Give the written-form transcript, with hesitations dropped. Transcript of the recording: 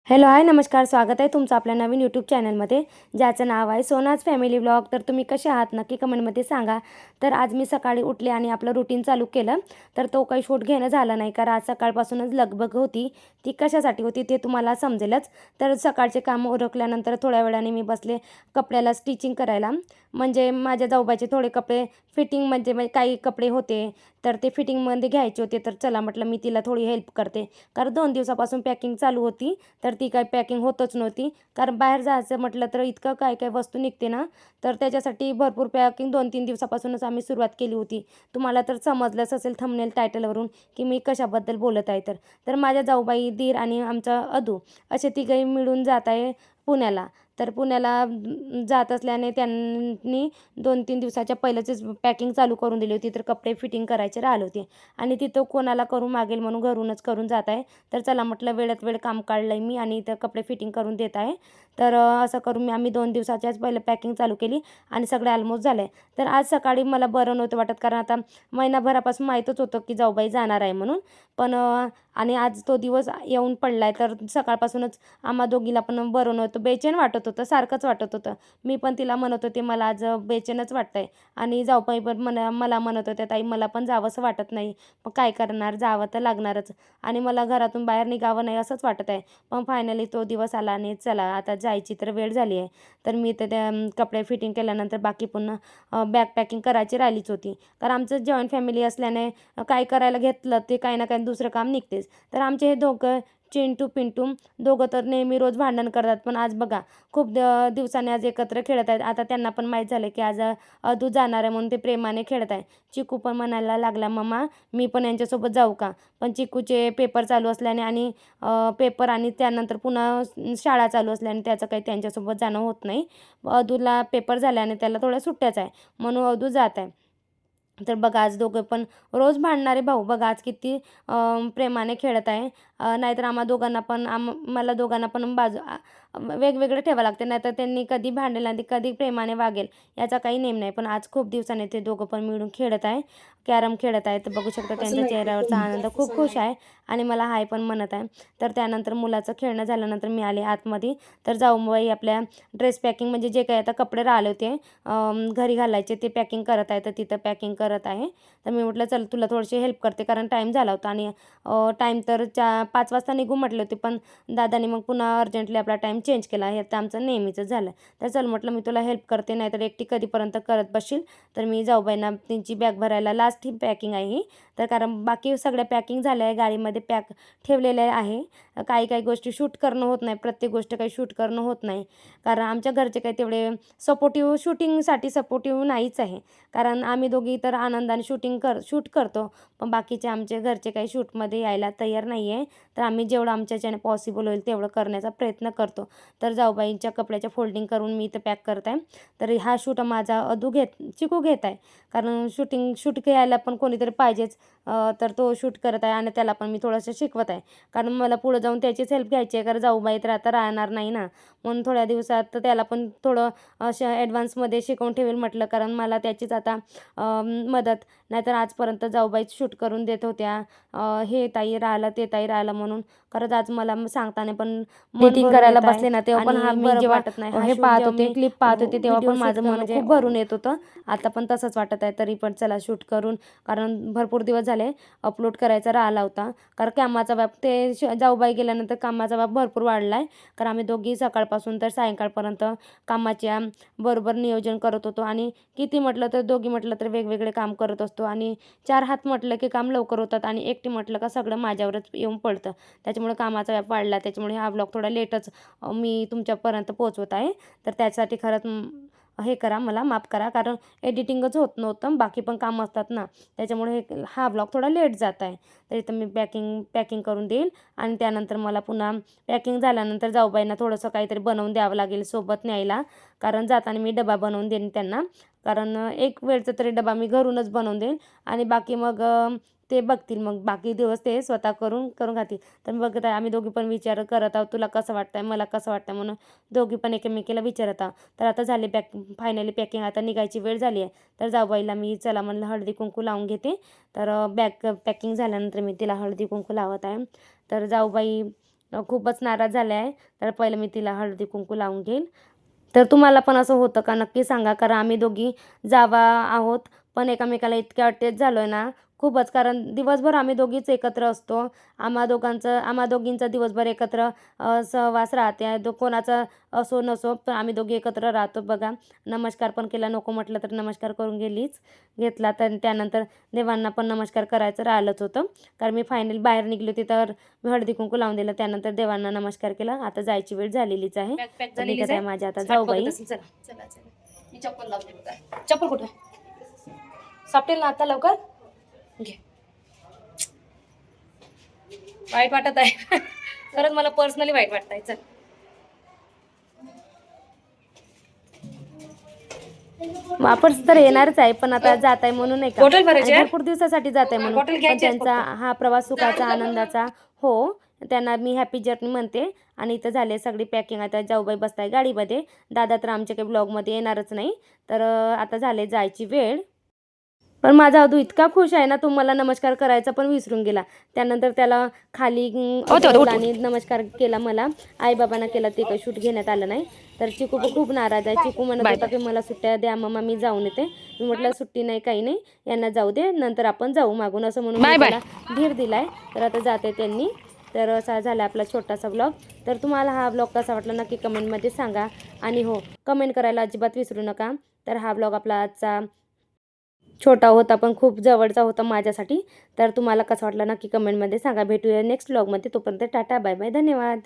Hello hi नमस्कार, स्वागत आहे तुमचं आपल्या नवीन यूट्यूब चॅनलमध्ये ज्याचं नाव आहे सोनाज फॅमिली व्लॉग. तर तुम्ही कसे आहात नक्की कमेंटमध्ये सांगा. तर आज मी सकाळी उठले आणि आपलं रुटीन चालू केलं. तर तो काही शूट घेणं झालं नाही, कारण आज सकाळपासूनच लगबग होती. ती कशासाठी होती ते तुम्हाला समजेलच. तर सकाळचे काम उरकल्यानंतर थोड्या वेळाने मी बसले कपड्याला स्टिचिंग करायला. म्हणजे माझ्या जाऊबाईचे थोडे कपडे फिटिंग म्हणजे काही कपडे होते, तर ते फिटिंगमध्ये घ्यायचे होते. तर चला म्हटलं मी तिला थोडी हेल्प करते, कारण 2 दिवसापासून पॅकिंग चालू होती. तर ती काही पॅकिंग होतच नव्हती, कारण बाहेर जायचं म्हटलं तर इतकं काय काय वस्तू निघते ना, तर त्याच्यासाठी भरपूर पॅकिंग 2-3 दिवसापासूनच आम्ही सुरुवात केली होती. तुम्हाला तर समजलंच असेल थंबनेल टायटलवरून की मी कशाबद्दल बोलत आहे. तर माझ्या जाऊबाई, दीर आणि आमचा अदू असे तिघंही मिळून जात आहे पुण्याला. तर पुण्याला जात असल्याने त्यांनी 2-3 दिवसाच्या पहिलेच पॅकिंग चालू करून दिली होती. तर कपडे फिटिंग करायचे राहिले होते आणि तिथं कोणाला करू मागेल म्हणून घरूनच करून जात आहे. तर चला म्हटलं वेळात वेळ काम काढलं आहे मी आणि इथं कपडे फिटिंग करून देत आहे. तर असं करून आम्ही 2 दिवसाच्याच पहिले पॅकिंग चालू केली आणि सगळे ऑलमोस्ट झालं आहे. तर आज सकाळी मला बरं नव्हतं वाटत, कारण आता महिनाभरापासून माहीतच होतं की जाऊबाई जाणार आहे म्हणून. पण आणि आज तो दिवस येऊन पडला आहे. तर सकाळपासूनच आम्हा दोघीला पण बरं नव्हतं, बेचैन वाटत होतं, सारखंच वाटत होतं. मी पण तिला म्हणत होते मला आज बेचैनच वाटतं आहे आणि जाऊबाई पण मला म्हणत होत्या ताई मला पण जावंसं वाटत नाही, मग काय करणार, जावं तर लागणारच आणि मला घरातून बाहेर निघावं नाही असंच वाटत आहे. पण फायनली तो दिवस आला आणि चला आता जायची तर वेळ झाली आहे. तर मी तर त्या कपडे फिटिंग केल्यानंतर बाकी पुन्हा बॅग पॅकिंग करायची राहिलीच होती, कारण आमचं जॉईंट फॅमिली असल्याने काय करायला घेतलं ते काही ना काही दुसरं काम निघतेच. तर आमचे हे दोघं चिंटू पिंटू दोघं तर नेहमी रोज भांडण करतात, पण आज बघा खूप दिवसांनी आज एकत्र खेळत आहेत. आता त्यांना पण माहीत झालं की आज अदू जाणार आहे म्हणून ते प्रेमाने खेळत आहे. चिकू पण म्हणायला लागला मम्मा मी पण यांच्यासोबत जाऊ का, पण चिकूचे पेपर चालू असल्याने आणि पेपर आणि त्यानंतर पुन्हा शाळा चालू असल्याने त्याचं काही त्यांच्यासोबत जाणं होत नाही. अदूला पेपर झाल्याने त्याला थोड्या सुट्ट्याच आहे म्हणून अदू जात आहे. तर बघा आज दोघं पण रोज भांडणारे भाऊ बघा आज किती प्रेमाने खेळत आहे. नाहीतर आम्हा दोघांना पण मला दोघांना पण वेगवेगळं ठेवावं लागते, नाहीतर त्यांनी कधी भांडेल आणि कधी प्रेमाने वागेल याचा काही नेम नाही. पण आज खूप दिवसांनी ते दोघं पण मिळून खेळत आहे, कॅरम खेळत आहे. तर बघू शकता त्यांच्या चेहऱ्यावरचा आनंद खूप खुश आहे आणि मला हाय पण म्हणत आहे. तर त्यानंतर मुलाचं खेळणं झाल्यानंतर मी आले आतमध्ये. तर जाऊबाई आपल्या ड्रेस पॅकिंग म्हणजे जे काही आता कपडे राहिले होते घरी घालायचे ते पॅकिंग करत आहे. तर तिथं पॅकिंग करत आहे. तर मी म्हटलं चल तुला थोडीशी हेल्प करते, कारण टाईम झाला होता आणि टाईम तर 5 वाजता निघू म्हटले होते, पण दादानी मग पुन्हा अर्जंटली आपला टाईम चेंज केला. हे तर आमचं नेहमीचं झालं. तर चल म्हटलं मी तुला हेल्प करते, नाहीतर एकटी कधीपर्यंत करत बसशील. तर मी जाऊबाईंना त्यांची बॅग भरायला लास्ट ही पॅकिंग आहे ही. तर कारण बाकी सगळ्या पॅकिंग झाल्या आहे, गाडीमध्ये पॅक ठेवलेल्या आहे. काही काही गोष्टी शूट करणं होत नाही, प्रत्येक गोष्ट काही शूट करणं होत नाही, कारण आमच्या घरचे काही तेवढे शूटिंगसाठी सपोर्टिव्ह नाहीच आहे. कारण आम्ही दोघी तर आनंदाने शूट करतो, पण बाकीचे आमचे घरचे काही शूटमध्ये यायला तयार नाही आहे. तर आम्ही जेवढं आमच्याच्याने पॉसिबल होईल तेवढं करण्याचा प्रयत्न करतो. तर जाऊबाईंच्या कपड्याच्या फोल्डिंग करून मी इथं पॅक करत आहे. तर हा शूट माझा चिकू घेत आहे, कारण शूट घ्यायला पण कोणीतरी पाहिजेच. तर तो शूट करत आहे आणि त्याला पण मी थोडंसं शिकवत आहे, कारण मला पुढं जाऊन त्याचीच हेल्प घ्यायची आहे, कारण जाऊबाई तर आता राहणार नाही ना. म्हणून थोड्या दिवसात तर त्याला पण थोडं असं ॲडव्हान्समध्ये शिकवून ठेवेल म्हटलं, कारण मला त्याचीच आता मदत. नाहीतर आजपर्यंत जाऊबाईच शूट करून देत होत्या, हे ताई राहिलं ते ताई राहिलं म्हणून. खरंच आज मला सांगताना पण एडिटिंग करायला बसले ना तेव्हा पण मी जेव्हा वाटत नाही हे पाहत होते क्लिप पाहत होते तेव्हा पण माझं मन खूप भरून येत होतं. आता पण तसंच वाटत आहे. तरी पण चला शूट करून, कारण भरपूर दिवस झाले अपलोड करायचा राहिला होता, कारण कामाचा व्याप जाऊबाई गेल्यानंतर कामाचा व्याप भरपूर वाढला आहे. कारण आम्ही दोघी सकाळपासून तर सायंकाळपर्यंत कामाच्या बरोबर नियोजन करत होतो आणि किती म्हटलं तर दोघी म्हटलं तर वेगवेगळे काम करत असतो आणि 4 हात म्हटलं की काम लवकर होतात आणि एकटी म्हटलं का सगळं माझ्यावरच येऊन पडतं. त्याच्यामुळे कामाचा व्याप वाढला, त्याच्यामुळे हा व्लॉग थोडा लेटच मी तुमच्यापर्यंत पोहोचवत आहे. तर त्यासाठी खरंच हे करा, मला माफ करा, कारण एडिटिंगच होत नव्हतं, बाकी पण काम असतात ना, त्याच्यामुळे हा व्लॉग थोडा लेट जात आहे. तर इथं मी पॅकिंग करून देईल आणि त्यानंतर मला पुन्हा पॅकिंग झाल्यानंतर जाऊबाईंना थोडंसं काहीतरी बनवून द्यावं लागेल सोबत न्यायला, कारण जाताना मी डबा बनवून देईन त्यांना. कारण एक वेळचा तरी डबा मी घरूनच बनवून देईन आणि बाकी मग ते बघतील, मग बाकी दिवस ते स्वतः करून करून खातील. तर बघत आहे आम्ही दोघी पण विचार करत आहोत, तुला कसं वाटतंय, मला कसं वाटतंय म्हणून दोघी पण एकमेकीला विचारत आहोत. तर आता झाली फायनली पॅकिंग, आता निघायची वेळ झाली आहे. तर जाऊबाईला मी चला म्हणलं हळदी कुंकू लावून घेते. तर पॅकिंग झाल्यानंतर मी तिला हळदी कुंकू लावत आहे. तर जाऊबाई खूपच नाराज झाल्या आहे. तर पहिलं मी तिला हळदी कुंकू लावून घेईल. तर तुम्हाला पण असं होतं का नक्की सांगा, कारण आम्ही दोघी जावा आहोत पण एकमेकाला इतक्या अटॅच झालो आहे ना खूपच, कारण दिवसभर आम्ही दोघीच एकत्र असतो. आम्हा दोघींचा दिवसभर एकत्र सहवास राहते. कोणाचा असो नसो पण आम्ही दोघी एकत्र राहतो बघा. नमस्कार पण केला, नको म्हटलं तर नमस्कार करून घेतला. तर त्यानंतर देवांना पण नमस्कार करायचं राहिलंच होतं, कारण मी फायनल बाहेर निघली होती तर मी हळदी कुंकू लावून दिलं. त्यानंतर देवांना नमस्कार केला. आता जायची वेळ झालेलीच आहे. तर निघत आहे माझ्या आता जाऊबाई. चला चला चला, मी चप्पल लावते बघा. चप्पल कुठे सापटेल ना आता लवकर घे. वाईट वाटत आहे खरंच मला पर्सनली वाईट वाटत आहे. चल वापस तर येणारच आहे, पण आता जात आहे म्हणून नाही का, बॉटल भरायची आहे? भरपूर दिवसासाठी जात आहे म्हणून. बॉटल पण घ्यायची आहे त्यांचा हा प्रवास सुखाचा आनंदाचा हो. त्यांना मी हॅपी जर्नी म्हणते. आणि इथं झाले सगळी पॅकिंग. आता जाऊबाई बसताय गाडीमध्ये. दादा तर आमच्या काही ब्लॉगमध्ये येणारच नाही. तर आता झाले जायची वेळ. पण माझा अदू इतका खुश आहे ना, तो मला नमस्कार करायचा पण विसरून गेला. त्यानंतर त्याला खाली उतरवलं आणि नमस्कार केला मला. आईबाबांना केला, ते काही शूट घेण्यात आलं नाही. तर चिकू खूप नाराज आहे. चिकू म्हणत होता की मला सुट्ट्या द्या मम्मा, मी जाऊन येते. मी म्हटलं सुट्टी नाही, काही नाही, यांना जाऊ दे, नंतर आपण जाऊ मागून, असं म्हणून मी त्याला धीर दिलाय. तर आता जाते त्यांनी. तर असा झाला आपला छोटासा ब्लॉग. तर तुम्हाला हा ब्लॉग कसा वाटला नक्की कमेंटमध्ये सांगा. आणि हो, कमेंट करायला अजिबात विसरू नका. तर हा ब्लॉग आपला आजचा छोटा होता पण खूप जवळचा होता माझ्यासाठी. तर तुम्हाला कसा वाटला नक्की कमेंटमध्ये सांगा. भेटूया नेक्स्ट ब्लॉगमध्ये. तोपर्यंत टाटा बाय बाय, धन्यवाद.